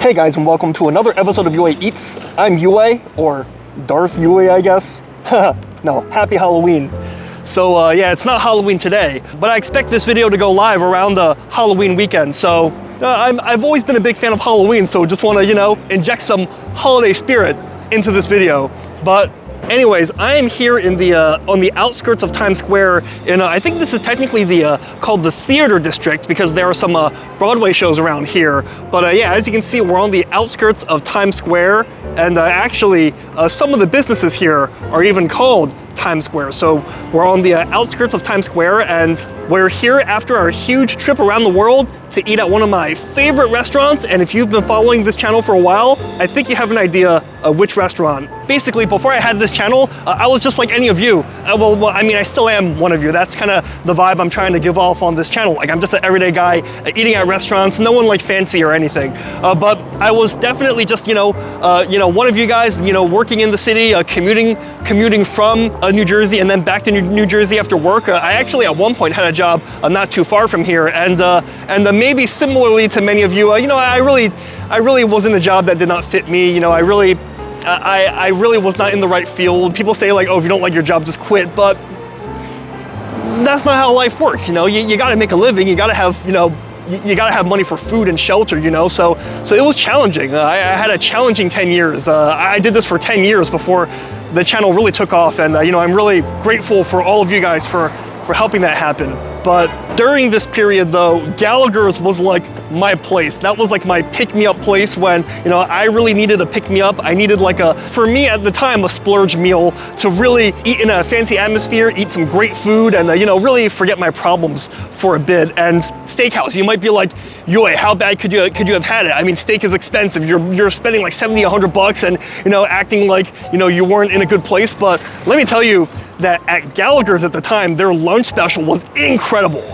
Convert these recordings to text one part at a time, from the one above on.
Hey guys, and welcome to another episode of UA Eats. I'm UA, or Darth UA, I guess. No, happy Halloween. So yeah, it's not Halloween today, but I expect this video to go live around the Halloween weekend. So I've always been a big fan of Halloween, so just want to, inject some holiday spirit into this video. But anyways, I am here in the on the outskirts of Times Square, and I think this is technically the called the Theater District because there are some Broadway shows around here. But yeah, as you can see, we're on the outskirts of Times Square, and actually some of the businesses here are even called Times Square. So we're on the outskirts of Times Square, and we're here after our huge trip around the world to eat at one of my favorite restaurants. And if you've been following this channel for a while, I think you have an idea of which restaurant. Basically, before I had this channel, I was just like any of you. Well, I mean, I still am one of you. That's kind of the vibe I'm trying to give off on this channel. Like, I'm just an everyday guy eating at restaurants, no one like fancy or anything. But I was definitely just, one of you guys, working in the city, commuting from New Jersey and then back to New Jersey after work. I actually at one point had a job not too far from here, and maybe similarly to many of you, I really was in a job that did not fit me. I really was not in the right field. People say like, oh, if you don't like your job, just quit. But that's not how life works. You got to make a living. You got to have, you got to have money for food and shelter, so it was challenging. I had a challenging 10 years. I did this for 10 years before the channel really took off. And, I'm really grateful for all of you guys for helping that happen. But during this period though, Gallaghers was like my place. That was like my pick-me-up place when, I really needed a pick-me-up. I needed like for me at the time, a splurge meal to really eat in a fancy atmosphere, eat some great food, and really forget my problems for a bit. And Steakhouse, you might be like, Yoy, how bad could you have had it? I mean, steak is expensive. You're spending like 70, 100 bucks and, acting like, you weren't in a good place. But let me tell you, that at Gallagher's at the time, their lunch special was incredible.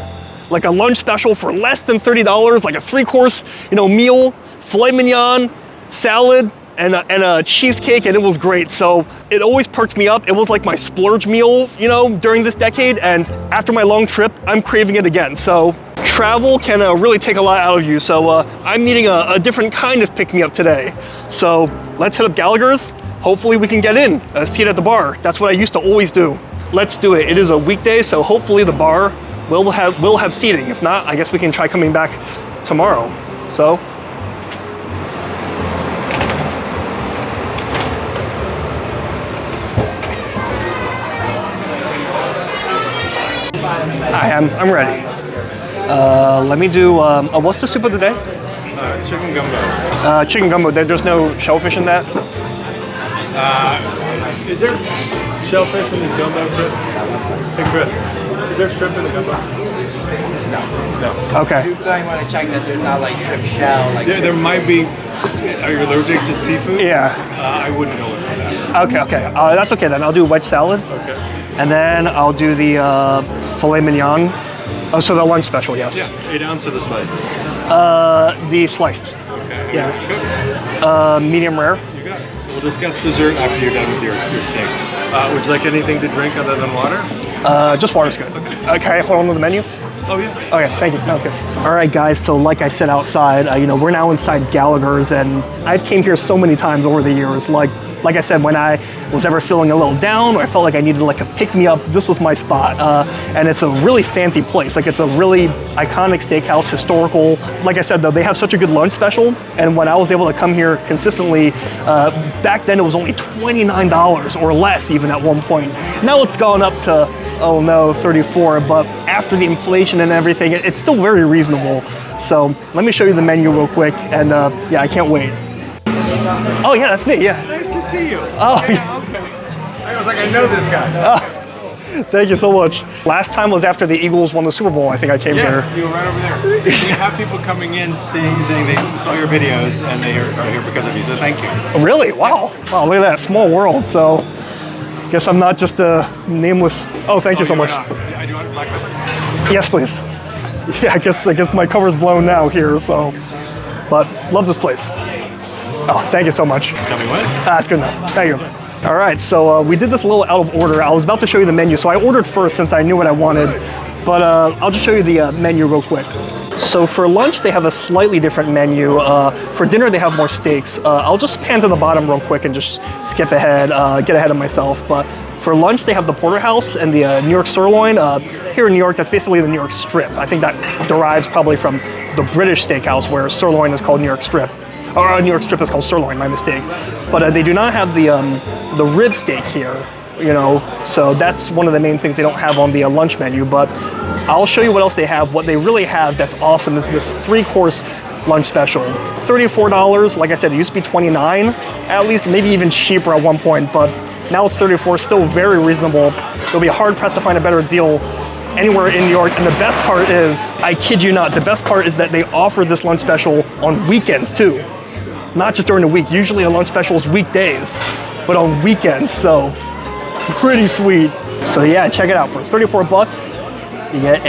Like a lunch special for less than $30, like a 3-course, meal, filet mignon, salad, and a cheesecake, and it was great. So it always perked me up. It was like my splurge meal, during this decade. And after my long trip, I'm craving it again. So travel can really take a lot out of you. So I'm needing a different kind of pick-me-up today. So let's hit up Gallaghers. Hopefully we can get in, a seat at the bar. That's what I used to always do. Let's do it. It is a weekday, so hopefully the bar will have seating. If not, I guess we can try coming back tomorrow. So. I'm ready. Let me do, what's the soup of the day? Chicken gumbo. Chicken gumbo, there's no shellfish in that? Is there shellfish in the gumbo, Chris? Hey, Chris, is there shrimp in the gumbo? No. Okay. You probably want to check that there's not like shrimp shell. There might be. Are you allergic to seafood? Yeah. I wouldn't go with that. Okay. That's okay then. I'll do wedge salad. Okay. And then I'll do the filet mignon. Oh, so the lunch special, yes. Yeah, 8 ounce of the slice. The sliced. Okay. Yeah. Medium rare. You got it. We'll discuss dessert after you're done with your steak. Would you like anything to drink other than water? Just water's good. Okay, hold on to the menu. Oh yeah. Okay, thank you, sounds good. All right guys, so like I said outside, we're now inside Gallaghers, and I've came here so many times over the years. Like I said, when I was ever feeling a little down or I felt like I needed like a pick-me-up, this was my spot. And it's a really fancy place. Like it's a really iconic steakhouse, historical. Like I said though, they have such a good lunch special. And when I was able to come here consistently, back then it was only $29 or less even at one point. Now it's gone up to, oh no, 34, but after the inflation and everything, it's still very reasonable. So let me show you the menu real quick, and yeah, I can't wait. Oh yeah, that's me, yeah. Nice to see you. Oh, yeah, okay. I was like, I know this guy. Thank you so much. Last time was after the Eagles won the Super Bowl. I think I came here. Yes, you were right over there. You have people coming in saying they saw your videos and they are here because of you, so thank you. Really? Wow. Wow, look at that, small world. So I guess I'm not just a nameless. Oh, thank you so much. I do want black pepper. Yes, please. Yeah, I guess my cover's blown now here, so. But love this place. Oh, thank you so much. Tell me what? That's good enough. Thank you. All right, so we did this a little out of order. I was about to show you the menu, so I ordered first since I knew what I wanted. But I'll just show you the menu real quick. So for lunch, they have a slightly different menu. For dinner, they have more steaks. I'll just pan to the bottom real quick and just skip ahead, get ahead of myself. But for lunch, they have the porterhouse and the New York sirloin. Here in New York, that's basically the New York strip. I think that derives probably from the British steakhouse where sirloin is called New York strip. Or New York strip is called sirloin, my mistake. But they do not have the rib steak here, you know, so that's one of the main things they don't have on the lunch menu. But I'll show you what else they have. What they really have that's awesome is this 3-course lunch special. $34, like I said, it used to be $29, at least, maybe even cheaper at one point, but now it's $34, still very reasonable. You'll be hard pressed to find a better deal anywhere in New York. And the best part is, I kid you not, the best part is that they offer this lunch special on weekends too. Not just during the week. Usually a lunch special is weekdays, but on weekends, so pretty sweet. So yeah, check it out. For 34 bucks, you get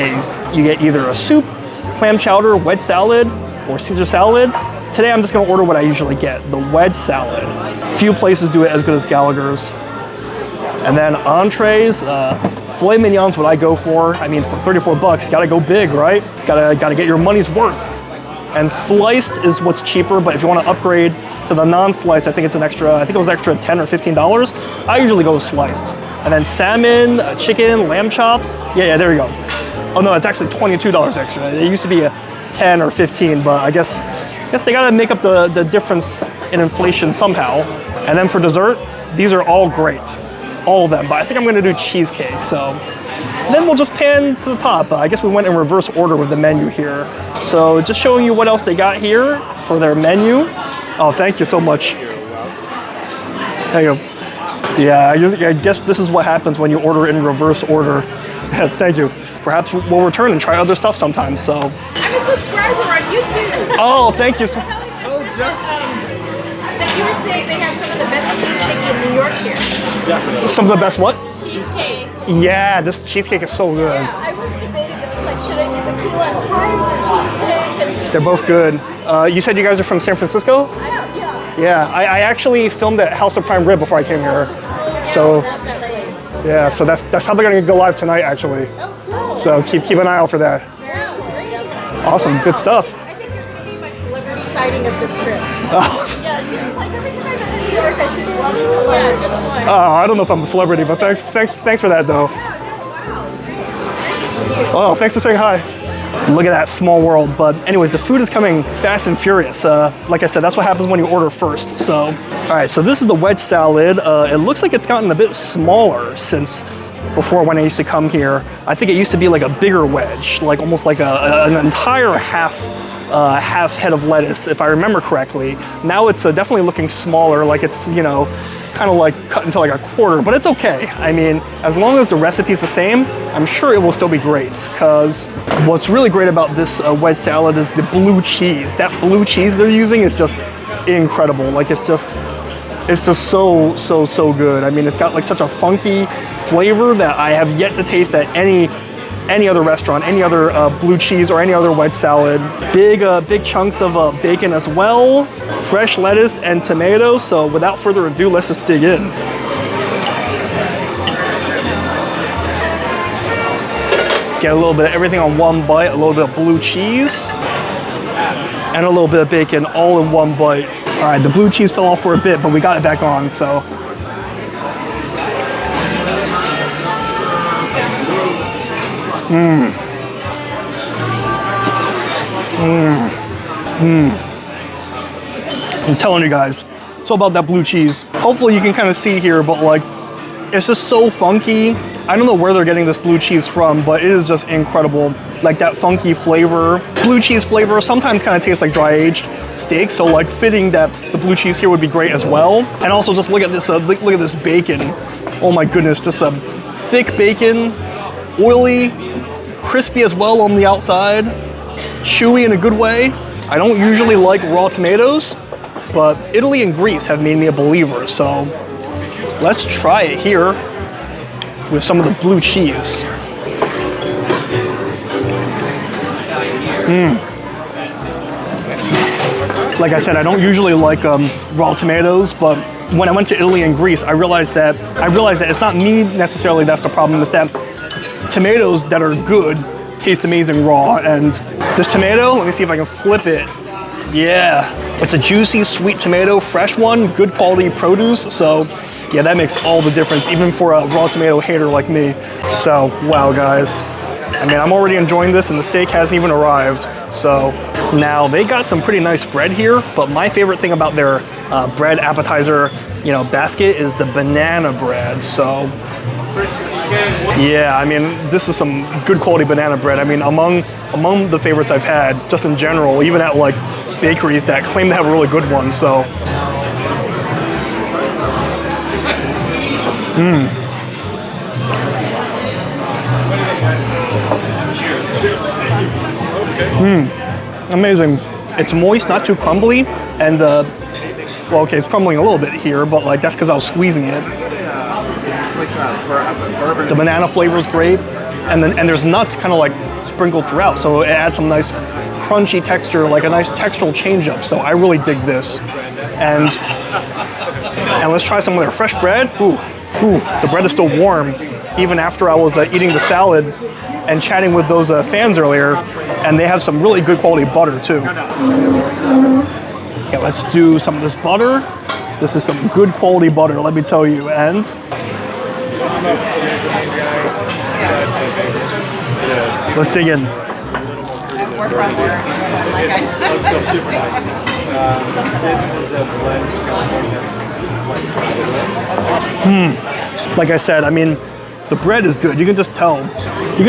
either a soup, clam chowder, wedge salad, or Caesar salad. Today I'm just gonna order what I usually get, the wedge salad. Few places do it as good as Gallagher's. And then entrees, filet mignon's what I go for. I mean, for 34 bucks, gotta go big, right? Gotta get your money's worth. And sliced is what's cheaper, but if you wanna upgrade to the non-sliced, I think it's an extra, I think it was extra $10 or $15. I usually go with sliced. And then salmon, chicken, lamb chops. Yeah, there you go. Oh no, it's actually $22 extra. It used to be a 10 or 15, but I guess they gotta make up the difference in inflation somehow. And then for dessert, these are all great, all of them, but I think I'm gonna do cheesecake, so. Then we'll just pan to the top. I guess we went in reverse order with the menu here. So just showing you what else they got here for their menu. Oh, thank you so much. There you go. Yeah, I guess this is what happens when you order in reverse order. Thank you. Perhaps we'll return and try other stuff sometime, so. I'm a subscriber on YouTube. Oh, thank you. That you were saying they have some of the best cheesecake in New York here. Definitely. Some of the best what? Cheesecake. Yeah, this cheesecake is so good. Yeah, I was debating, I was like, should I get the key lime pie or the cheesecake? They're both good. You said you guys are from San Francisco? Yeah. Yeah, I actually filmed at House of Prime Rib before I came here. So, yeah, so that's probably gonna go live tonight actually. So keep an eye out for that. Awesome, good stuff. I think you're gonna be my celebrity sighting of this trip. Oh, Yeah, she was like, every time I'm in New York, I see the one celebrity. Yeah, just one. I don't know if I'm a celebrity, but thanks for that though. Oh, thanks for saying hi. Look at that small world. But anyways, the food is coming fast and furious. Like I said, that's what happens when you order first. So, all right, so this is the wedge salad. It looks like it's gotten a bit smaller since before when I used to come here. I think it used to be like a bigger wedge, like almost like an entire half head of lettuce, if I remember correctly. Now it's definitely looking smaller, like it's, you know, kind of like cut into like a quarter, but it's okay. I mean, as long as the recipe's the same, I'm sure it will still be great, because what's really great about this wedge salad is the blue cheese. That blue cheese they're using is just incredible. Like it's just so good. I mean, it's got like such a funky flavor that I have yet to taste at any other restaurant, any other blue cheese or any other wedge salad. Big chunks of bacon as well, fresh lettuce and tomatoes. So without further ado, let's just dig in. Get a little bit of everything on one bite, a little bit of blue cheese, and a little bit of bacon all in one bite. All right, the blue cheese fell off for a bit, but we got it back on, so. I'm telling you guys, it's all about that blue cheese. Hopefully you can kind of see here, but like, it's just so funky. I don't know where they're getting this blue cheese from, but it is just incredible. Like that funky flavor. Blue cheese flavor sometimes kind of tastes like dry aged steak, so like fitting that the blue cheese here would be great as well. And also just look at this, look at this bacon. Oh my goodness, just a thick bacon, oily, crispy as well on the outside, chewy in a good way. I don't usually like raw tomatoes, but Italy and Greece have made me a believer, so let's try it here with some of the blue cheese. Like I said, I don't usually like raw tomatoes, but when I went to Italy and Greece, I realized that it's not me necessarily that's the problem, it's that tomatoes that are good taste amazing raw, and This tomato, let me see if I can flip it. Yeah, it's a juicy, sweet tomato, fresh one, good quality produce. So yeah, that makes all the difference, even for a raw tomato hater like me. So, wow guys. I mean, I'm already enjoying this and the steak hasn't even arrived. So now they got some pretty nice bread here, but my favorite thing about their bread appetizer, you know, basket is the banana bread. So yeah, I mean, this is some good quality banana bread. I mean, among the favorites I've had, just in general, even at like bakeries that claim to have a really good one. So amazing. It's moist, not too crumbly, and well, okay, it's crumbling a little bit here, but like that's because I was squeezing it. The banana flavor is great, and there's nuts kind of like sprinkled throughout, so it adds some nice crunchy texture, like a nice textural change-up. So I really dig this, and let's try some of their fresh bread. Ooh, the bread is still warm, even after I was eating the salad and chatting with those fans earlier, and they have some really good quality butter too. Yeah, let's do some of this butter. This is some good quality butter, let me tell you, and let's dig in. We're from where? Like I said, I mean, the bread is good. You can just tell. You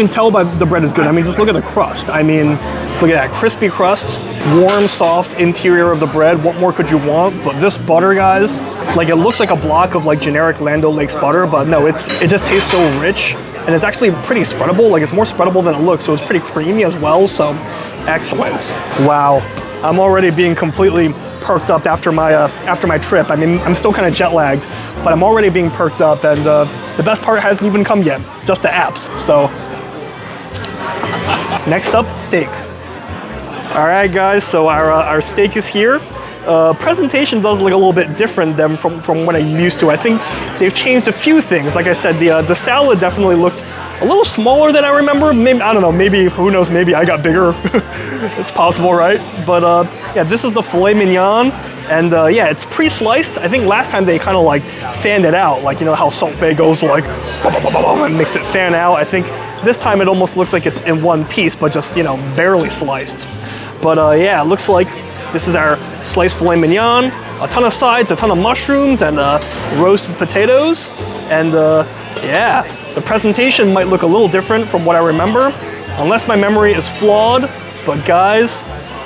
can tell by the bread is good. I mean, just look at the crust. I mean, look at that crispy crust, warm, soft interior of the bread. What more could you want? But this butter, guys, like it looks like a block of like generic Land O'Lakes butter, but no, it just tastes so rich, and it's actually pretty spreadable. Like it's more spreadable than it looks, so it's pretty creamy as well. So, excellent. Wow, I'm already being completely perked up after my trip. I mean, I'm still kind of jet lagged, but I'm already being perked up, and the best part hasn't even come yet. It's just the apps. So, next up, steak. All right, guys. So our steak is here. Presentation does look a little bit different than from what I'm used to. I think they've changed a few things. Like I said, the salad definitely looked a little smaller than I remember. Maybe, I don't know, maybe, who knows, maybe I got bigger. It's possible, right? But yeah, this is the filet mignon, and yeah, it's pre-sliced. I think last time they kind of like fanned it out, like, you know how Salt Bae goes like, and makes it fan out. I think this time it almost looks like it's in one piece, but just, you know, barely sliced. But yeah, it looks like this is our sliced filet mignon, a ton of sides, a ton of mushrooms, and roasted potatoes. And yeah, the presentation might look a little different from what I remember, unless my memory is flawed. But guys,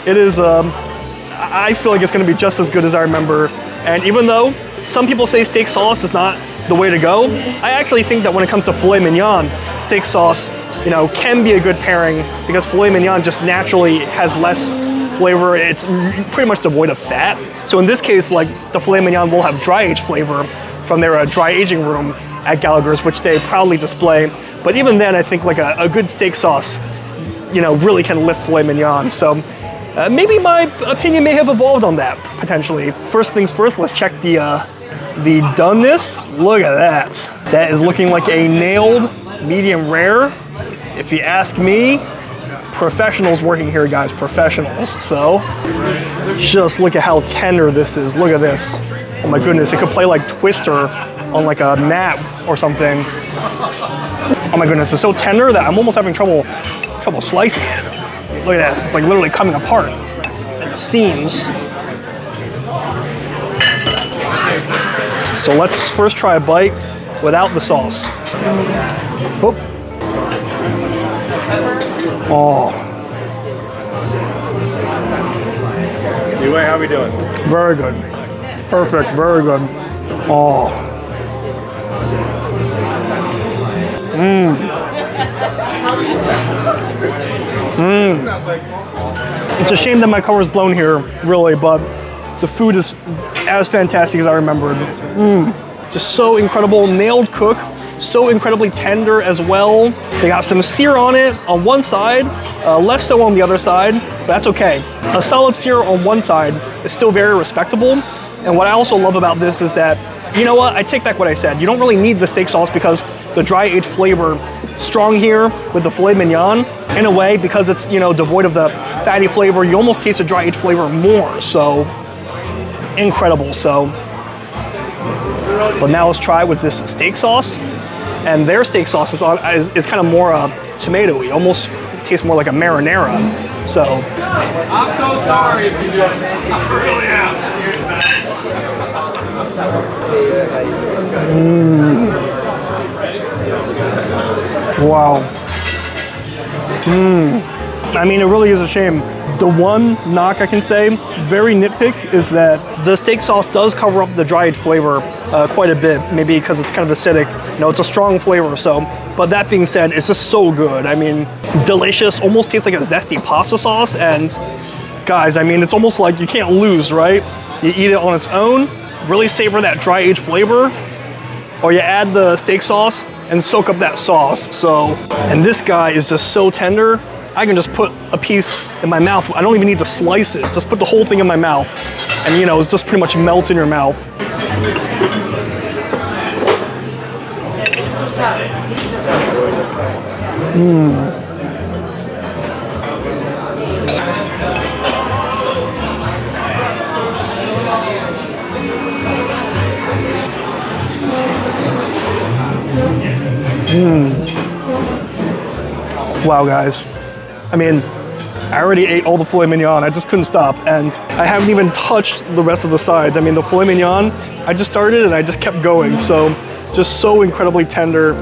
it is, I feel like it's gonna be just as good as I remember. And even though some people say steak sauce is not the way to go, I actually think that when it comes to filet mignon, steak sauce, you know, can be a good pairing, because filet mignon just naturally has less flavor. It's pretty much devoid of fat. So in this case, like, the filet mignon will have dry age flavor from their dry aging room at Gallagher's, which they proudly display. But even then, I think like a good steak sauce, you know, really can lift filet mignon. So maybe my opinion may have evolved on that, potentially. First things first, let's check the doneness. Look at that. That is looking like a nailed medium rare. If you ask me, professionals working here, guys, professionals. So just look at how tender this is. Look at this. Oh my goodness, it could play like Twister on like a mat or something. Oh my goodness, it's so tender that I'm almost having trouble slicing it. Look at this, it's like literally coming apart at the seams. So let's first try a bite without the sauce. Oh. Anyway, how we doing? Very good. Perfect, very good. Oh. It's a shame that my cover's blown here, really, but the food is as fantastic as I remembered. Just so incredible, nailed cook, so incredibly tender as well. They got some sear on it on one side, less so on the other side, but that's okay. A solid sear on one side is still very respectable. And what I also love about this is that, you know what, I take back what I said. You don't really need the steak sauce because the dry aged flavor strong here with the filet mignon. In a way, because it's, you know, devoid of the fatty flavor, you almost taste the dry aged flavor more. So incredible. So, but now let's try it with this steak sauce. And their steak sauce is kind of more tomatoey, almost tastes more like a marinara. So I'm so sorry if you did. I really am. Wow. I mean, it really is a shame. The one knock I can say, very nitpick, is that the steak sauce does cover up the dry aged flavor quite a bit, maybe because it's kind of acidic. You know, it's a strong flavor, so. But that being said, it's just so good. I mean, delicious, almost tastes like a zesty pasta sauce. And guys, I mean, it's almost like you can't lose, right? You eat it on its own, really savor that dry aged flavor, or you add the steak sauce and soak up that sauce. So, and this guy is just so tender. I can just put a piece in my mouth. I don't even need to slice it. Just put the whole thing in my mouth. And you know, it's just pretty much melts in your mouth. Wow, guys. I mean, I already ate all the filet mignon. I just couldn't stop. And I haven't even touched the rest of the sides. I mean, the filet mignon, I just started and I just kept going. So just so incredibly tender,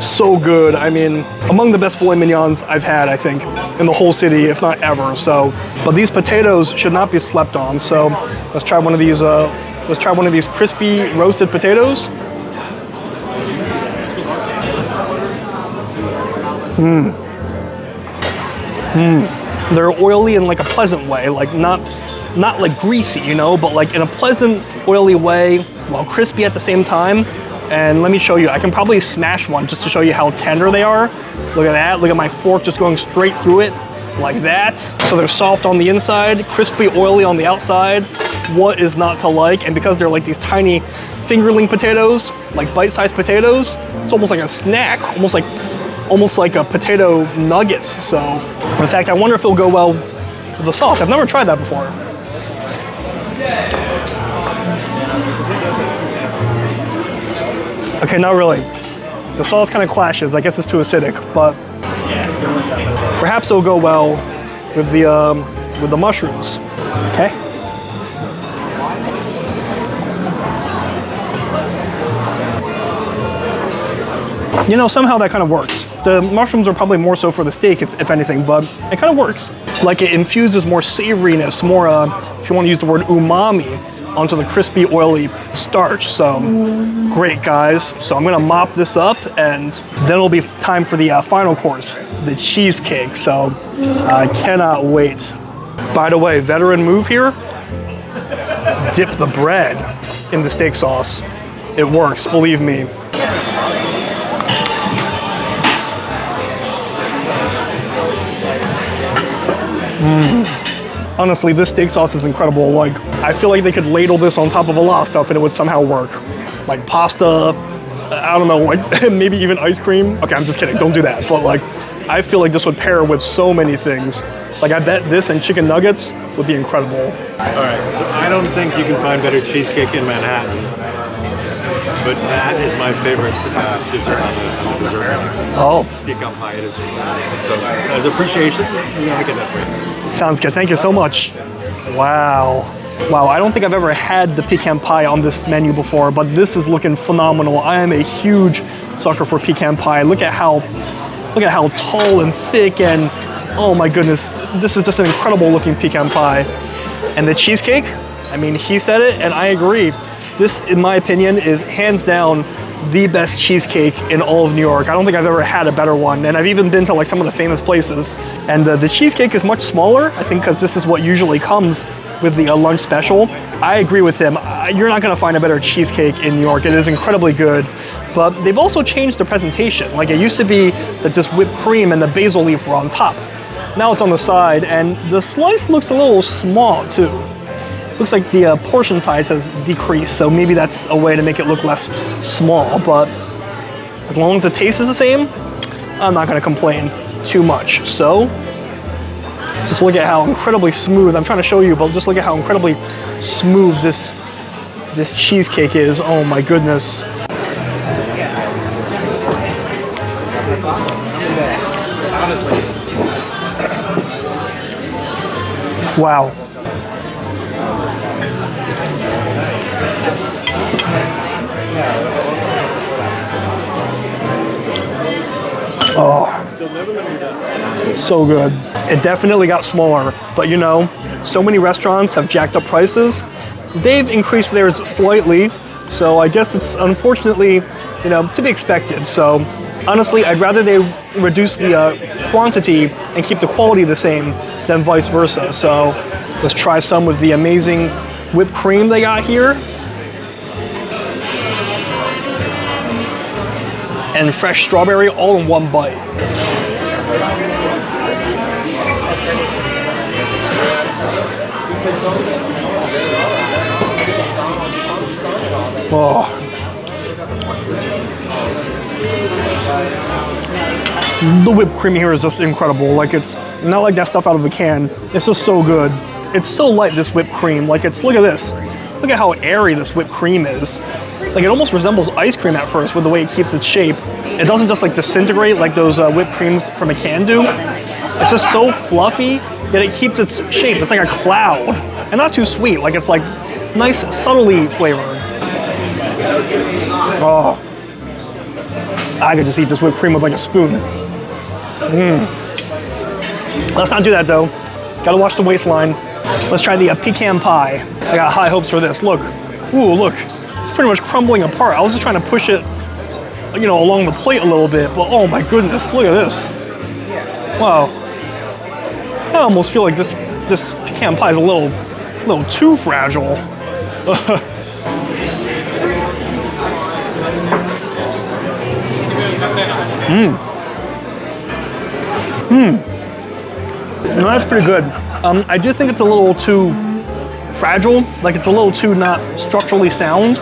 so good. I mean, among the best filet mignons I've had, I think, in the whole city, if not ever. So, but these potatoes should not be slept on. So let's try one of these. Let's try one of these crispy roasted potatoes. They're oily in like a pleasant way, like not like greasy, you know, but like in a pleasant, oily way, while crispy at the same time. And let me show you, I can probably smash one just to show you how tender they are. Look at that, look at my fork just going straight through it, like that. So they're soft on the inside, crispy, oily on the outside. What is not to like? And because they're like these tiny fingerling potatoes, like bite-sized potatoes, it's almost like a snack, almost like a potato nuggets. So, in fact, I wonder if it'll go well with the sauce. I've never tried that before. Okay, not really. The sauce kind of clashes. I guess it's too acidic, but perhaps it'll go well with the mushrooms. Okay. You know, somehow that kind of works. The mushrooms are probably more so for the steak, if anything, but it kind of works. Like it infuses more savoriness, more, if you want to use the word umami, onto the crispy, oily starch. So great, guys. So I'm gonna mop this up, and then it'll be time for the final course, the cheesecake. So I cannot wait. By the way, veteran move here, dip the bread in the steak sauce. It works, believe me. Honestly, this steak sauce is incredible. Like, I feel like they could ladle this on top of a lot of stuff and it would somehow work. Like pasta, I don't know, like maybe even ice cream. Okay, I'm just kidding, don't do that. But like, I feel like this would pair with so many things. Like, I bet this and chicken nuggets would be incredible. All right, so I don't think you can find better cheesecake in Manhattan, but that is my favorite dessert on the dessert menu. Oh. Pecan pie, it is. So as appreciation, we gotta get that for you. Sounds good, thank you so much. Wow. Wow, I don't think I've ever had the pecan pie on this menu before, but this is looking phenomenal. I am a huge sucker for pecan pie. Look at how tall and thick, and oh my goodness, this is just an incredible looking pecan pie. And the cheesecake, I mean, he said it and I agree. This, in my opinion, is hands down the best cheesecake in all of New York. I don't think I've ever had a better one. And I've even been to like some of the famous places. And the cheesecake is much smaller, I think, because this is what usually comes with the lunch special. I agree with him. You're not gonna find a better cheesecake in New York. It is incredibly good. But they've also changed the presentation. Like, it used to be that just whipped cream and the basil leaf were on top. Now it's on the side, and the slice looks a little small too. Looks like the portion size has decreased, so maybe that's a way to make it look less small, but As long as the taste is the same, I'm not gonna complain too much. So, just look at how incredibly smooth, I'm trying to show you, but just look at how incredibly smooth this cheesecake is. Oh my goodness. Wow. Oh, so good. It definitely got smaller, but you know, so many restaurants have jacked up prices. They've increased theirs slightly, so I guess it's unfortunately, you know, to be expected. So honestly, I'd rather they reduce the quantity and keep the quality the same than vice versa. So let's try some with the amazing whipped cream they got here. And fresh strawberry all in one bite. Oh. The whipped cream here is just incredible. Like, it's not like that stuff out of a can. It's just so good. It's so light, this whipped cream. Like, it's, look at this. Look at how airy this whipped cream is. Like, it almost resembles ice cream at first with the way it keeps its shape. It doesn't just like disintegrate like those whipped creams from a can do. It's just so fluffy, yet it keeps its shape. It's like a cloud. And not too sweet, like it's like nice, subtly flavored. Oh. I could just eat this whipped cream with like a spoon. Let's not do that though. Gotta watch the waistline. Let's try the pecan pie. I got high hopes for this. Look. Ooh, look. It's pretty much crumbling apart. I was just trying to push it, you know, along the plate a little bit, but oh my goodness, look at this. Wow. I almost feel like this pecan pie is a little too fragile. No, that's pretty good. I do think it's a little too fragile, like it's a little too not structurally sound,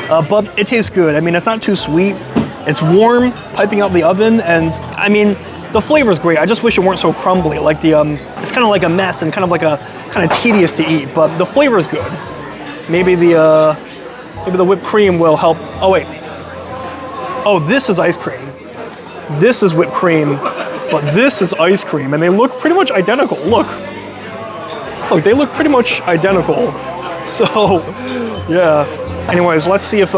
but it tastes good. I mean, it's not too sweet. It's warm, piping out the oven, and I mean, the flavor's great. I just wish it weren't so crumbly. Like the, it's kind of like a mess and kind of tedious to eat, but the flavor's good. Maybe the whipped cream will help. Oh wait. Oh, this is ice cream. This is whipped cream, but this is ice cream, and they look pretty much identical. Look, they look pretty much identical. So, yeah. Anyways, let's see if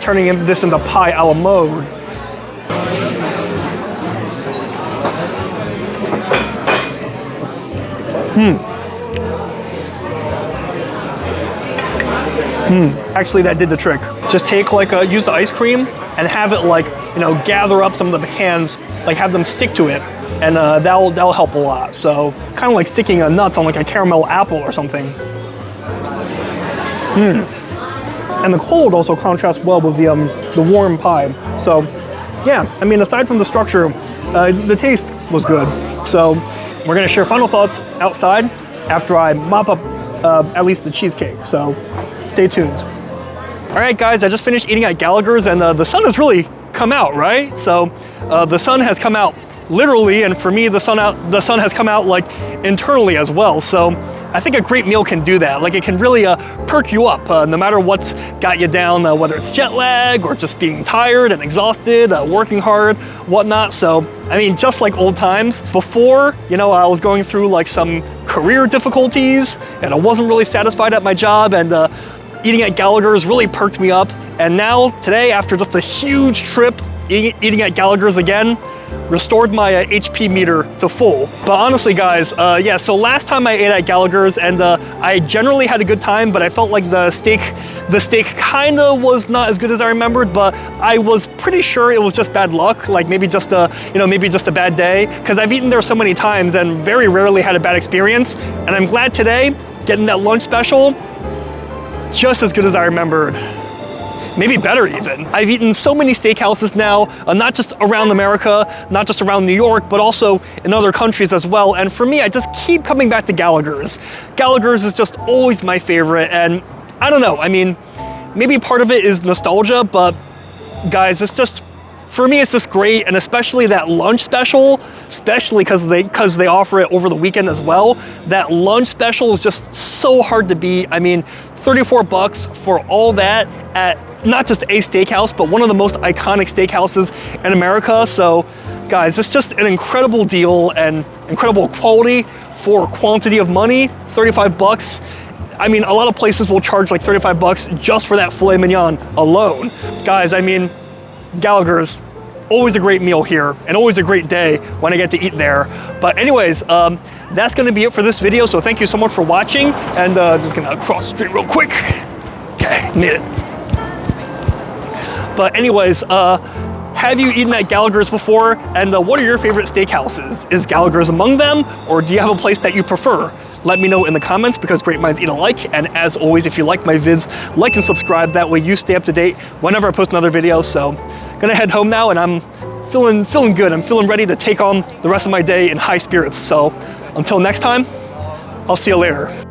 turning this into pie a la mode. Actually, that did the trick. Just take use the ice cream and have it gather up some of the pecans, have them stick to it, and that'll help a lot. So kind of like sticking nuts on a caramel apple or something. And the cold also contrasts well with the warm pie. So yeah, I mean, aside from the structure, the taste was good. So we're gonna share final thoughts outside after I mop up at least the cheesecake. So stay tuned. All right, guys, I just finished eating at Gallagher's, and the sun has really come out, right? So the sun has come out literally, and for me, the sun has come out internally as well. So I think a great meal can do that. It can really perk you up, no matter what's got you down, whether it's jet lag or just being tired and exhausted, working hard, whatnot. So, I mean, just like old times, before, I was going through some career difficulties and I wasn't really satisfied at my job, and eating at Gallagher's really perked me up. And now, today, after just a huge trip, eating at Gallagher's again, restored my HP meter to full. But honestly, guys, yeah, so last time I ate at Gallagher's, and I generally had a good time, but I felt like the steak kinda was not as good as I remembered, but I was pretty sure it was just bad luck, maybe just a bad day, because I've eaten there so many times and very rarely had a bad experience. And I'm glad today, getting that lunch special, just as good as I remembered. Maybe better even. I've eaten so many steakhouses now, not just around America, not just around New York, but also in other countries as well. And for me, I just keep coming back to Gallagher's. Gallagher's is just always my favorite, and I don't know, I mean, maybe part of it is nostalgia, but guys, it's just for me, it's just great, and especially that lunch special, especially because they offer it over the weekend as well. That lunch special is just so hard to beat. I mean, 34 bucks for all that at not just a steakhouse, but one of the most iconic steakhouses in America. So guys, it's just an incredible deal and incredible quality for quantity of money. 35 bucks. I mean, a lot of places will charge like 35 bucks just for that filet mignon alone. Guys, I mean, Gallaghers, always a great meal here and always a great day when I get to eat there. But anyways, that's gonna be it for this video. So thank you so much for watching, and just gonna cross the street real quick. Okay, made it. But anyways, have you eaten at Gallaghers before? And what are your favorite steakhouses? Is Gallaghers among them, or do you have a place that you prefer? Let me know in the comments, because great minds eat alike. And as always, if you like my vids, like and subscribe. That way you stay up to date whenever I post another video. So gonna head home now, and I'm feeling good. I'm feeling ready to take on the rest of my day in high spirits. So until next time, I'll see you later.